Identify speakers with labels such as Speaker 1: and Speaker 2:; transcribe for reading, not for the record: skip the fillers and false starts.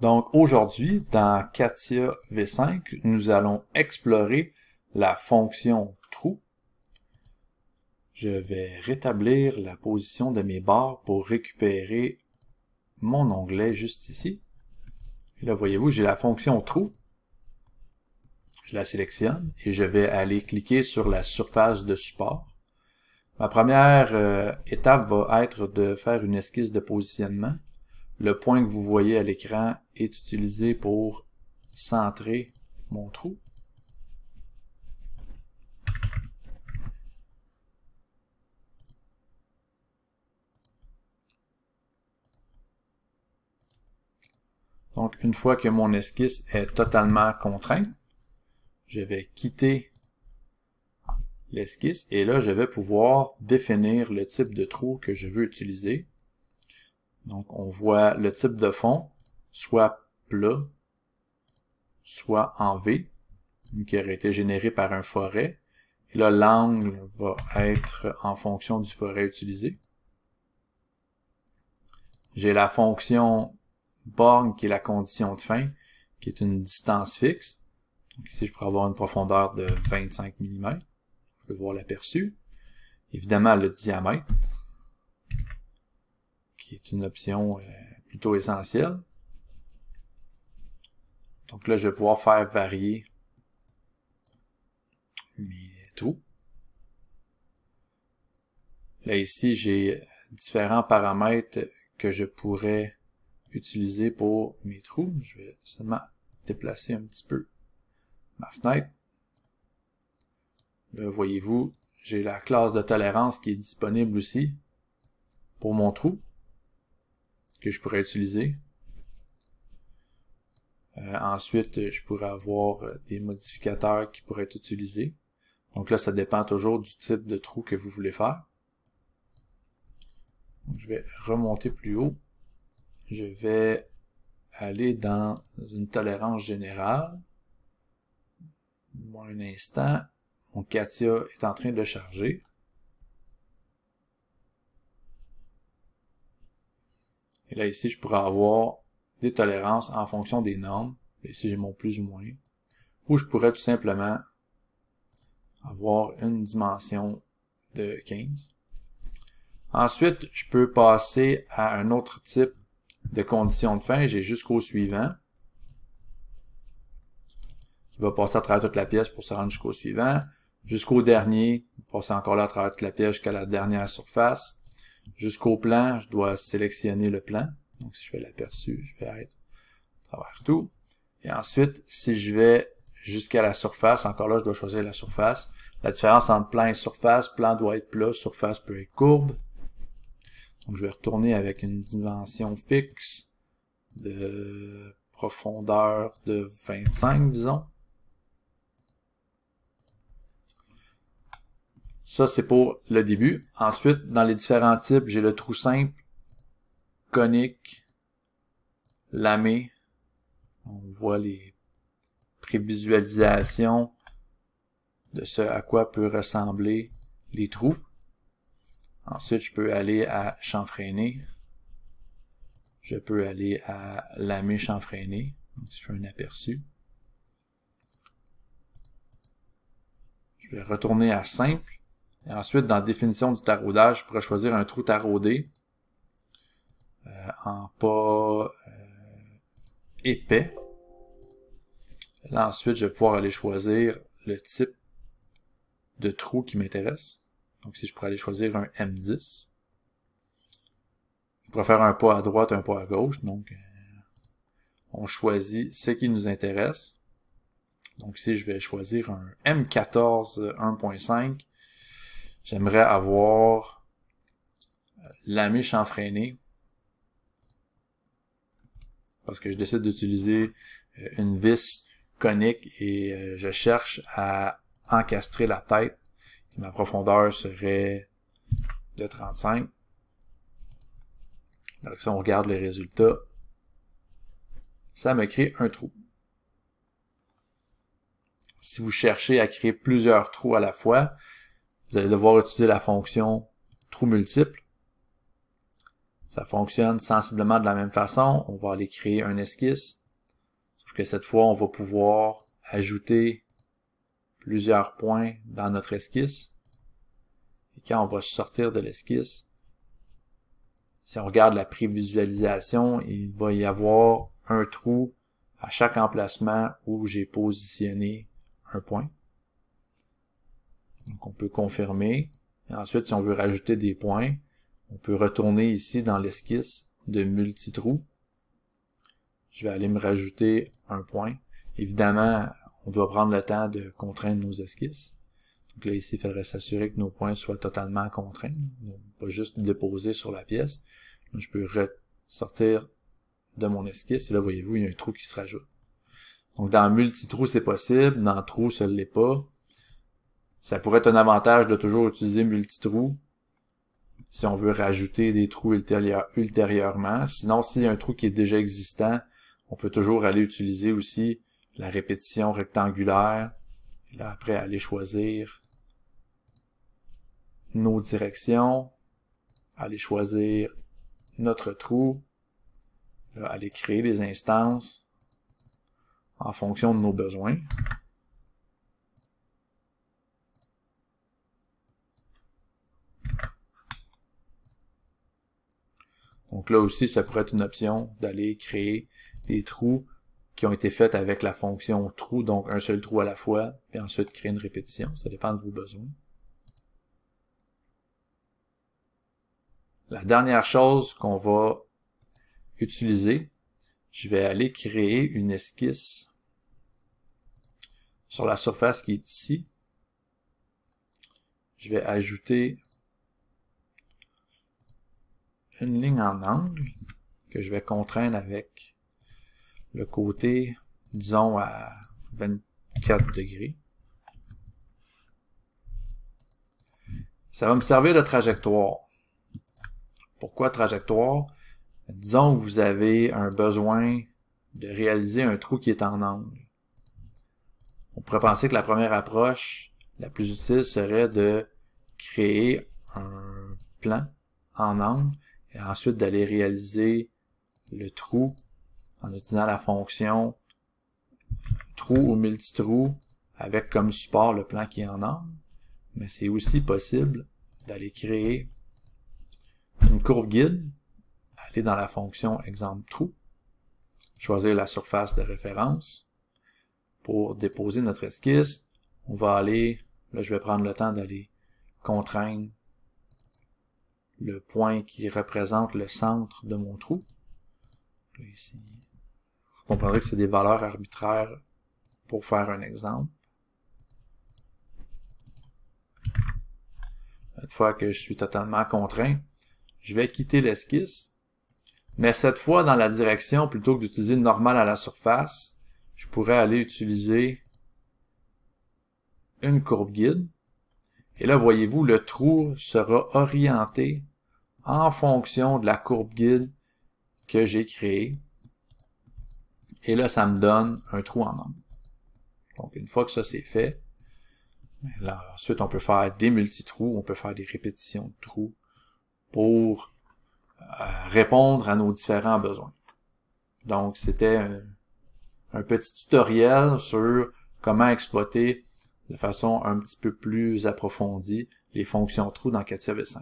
Speaker 1: Donc aujourd'hui, dans CATIA V5, nous allons explorer la fonction trou. Je vais rétablir la position de mes barres pour récupérer mon onglet juste ici. Et là, voyez-vous, j'ai la fonction trou. Je la sélectionne et je vais aller cliquer sur la surface de support. Ma première étape va être de faire une esquisse de positionnement. Le point que vous voyez à l'écran est utilisé pour centrer mon trou. Donc, une fois que mon esquisse est totalement contrainte, je vais quitter l'esquisse et là, je vais pouvoir définir le type de trou que je veux utiliser. Donc, on voit le type de fond, soit plat, soit en V, qui aurait été généré par un forêt. Et là, l'angle va être en fonction du forêt utilisé. J'ai la fonction borne qui est la condition de fin, qui est une distance fixe. Donc ici, je pourrais avoir une profondeur de 25 mm. Je peux voir l'aperçu. Évidemment, le diamètre, qui est une option plutôt essentielle. Donc là, je vais pouvoir faire varier mes trous. Là, ici, j'ai différents paramètres que je pourrais utiliser pour mes trous. Je vais seulement déplacer un petit peu ma fenêtre. Là, voyez-vous, j'ai la classe de tolérance qui est disponible aussi pour mon trou, que je pourrais utiliser. Ensuite, je pourrais avoir des modificateurs qui pourraient être utilisés. Donc là, ça dépend toujours du type de trou que vous voulez faire. Donc, je vais remonter plus haut. Je vais aller dans une tolérance générale. Bon, un instant, mon CATIA est en train de charger. Et là, ici, je pourrais avoir des tolérances en fonction des normes. Et ici, j'ai mon plus ou moins. Ou je pourrais tout simplement avoir une dimension de 15. Ensuite, je peux passer à un autre type de condition de fin. J'ai jusqu'au suivant, qui va passer à travers toute la pièce pour se rendre jusqu'au suivant. Jusqu'au dernier, passer encore là à travers toute la pièce jusqu'à la dernière surface. Jusqu'au plan, je dois sélectionner le plan. Donc si je fais l'aperçu, je vais être à travers tout. Et ensuite, si je vais jusqu'à la surface, encore là, je dois choisir la surface. La différence entre plan et surface, plan doit être plat, surface peut être courbe. Donc je vais retourner avec une dimension fixe de profondeur de 25, disons. Ça, c'est pour le début. Ensuite, dans les différents types, j'ai le trou simple, conique, lamé. On voit les prévisualisations de ce à quoi peut ressembler les trous. Ensuite, je peux aller à chanfreiné. Je peux aller à lamé chanfreiné. Donc, si je fais un aperçu. Je vais retourner à simple. Et ensuite, dans la définition du taraudage, je pourrais choisir un trou taraudé en pas épais. Là, ensuite, je vais pouvoir aller choisir le type de trou qui m'intéresse. Donc, si je pourrais aller choisir un M10. Je pourrais faire un pas à droite, un pas à gauche. Donc, on choisit ce qui nous intéresse. Donc, ici, je vais choisir un M14 1.5. J'aimerais avoir lamé chanfreiné parce que je décide d'utiliser une vis conique et je cherche à encastrer la tête. Ma profondeur serait de 35. Donc si on regarde les résultats, ça me crée un trou. Si vous cherchez à créer plusieurs trous à la fois, vous allez devoir utiliser la fonction trou multiple. Ça fonctionne sensiblement de la même façon. On va aller créer un esquisse. Sauf que cette fois, on va pouvoir ajouter plusieurs points dans notre esquisse. Et quand on va sortir de l'esquisse, si on regarde la prévisualisation, il va y avoir un trou à chaque emplacement où j'ai positionné un point. Donc on peut confirmer. Et ensuite, si on veut rajouter des points, on peut retourner ici dans l'esquisse de multitrous. Je vais aller me rajouter un point. Évidemment, on doit prendre le temps de contraindre nos esquisses. Donc là, ici, il faudrait s'assurer que nos points soient totalement contraints, donc pas juste déposés sur la pièce. Donc, je peux ressortir de mon esquisse, et là, voyez-vous, il y a un trou qui se rajoute. Donc, dans multitrou, c'est possible, dans trou, ça ne l'est pas. Ça pourrait être un avantage de toujours utiliser multitrou si on veut rajouter des trous ultérieurement. Sinon, s'il y a un trou qui est déjà existant, on peut toujours aller utiliser aussi la répétition rectangulaire. Et là, après, aller choisir nos directions, aller choisir notre trou, là, aller créer des instances en fonction de nos besoins. Donc là aussi, ça pourrait être une option d'aller créer des trous qui ont été faits avec la fonction trou, donc un seul trou à la fois, puis ensuite créer une répétition. Ça dépend de vos besoins. La dernière chose qu'on va utiliser, je vais aller créer une esquisse sur la surface qui est ici. Je vais ajouter une ligne en angle que je vais contraindre avec le côté, disons, à 24 degrés. Ça va me servir de trajectoire. Pourquoi trajectoire? Disons que vous avez un besoin de réaliser un trou qui est en angle. On pourrait penser que la première approche la plus utile serait de créer un plan en angle et ensuite d'aller réaliser le trou en utilisant la fonction trou ou multitrou avec comme support le plan qui est en angle. Mais c'est aussi possible d'aller créer une courbe guide, aller dans la fonction exemple trou, choisir la surface de référence. Pour déposer notre esquisse, on va aller, là je vais prendre le temps d'aller contraindre le point qui représente le centre de mon trou. Là, ici, vous comprendrez que c'est des valeurs arbitraires pour faire un exemple. Une fois que je suis totalement contraint, je vais quitter l'esquisse, mais cette fois dans la direction, plutôt que d'utiliser le normal à la surface, je pourrais aller utiliser une courbe guide. Et là, voyez-vous, le trou sera orienté en fonction de la courbe guide que j'ai créée. Et là, ça me donne un trou en angle. Donc, une fois que ça c'est fait, là, ensuite, on peut faire des multitrous, on peut faire des répétitions de trous pour répondre à nos différents besoins. Donc, c'était un petit tutoriel sur comment exploiter de façon un petit peu plus approfondie les fonctions trous dans CATIA V5.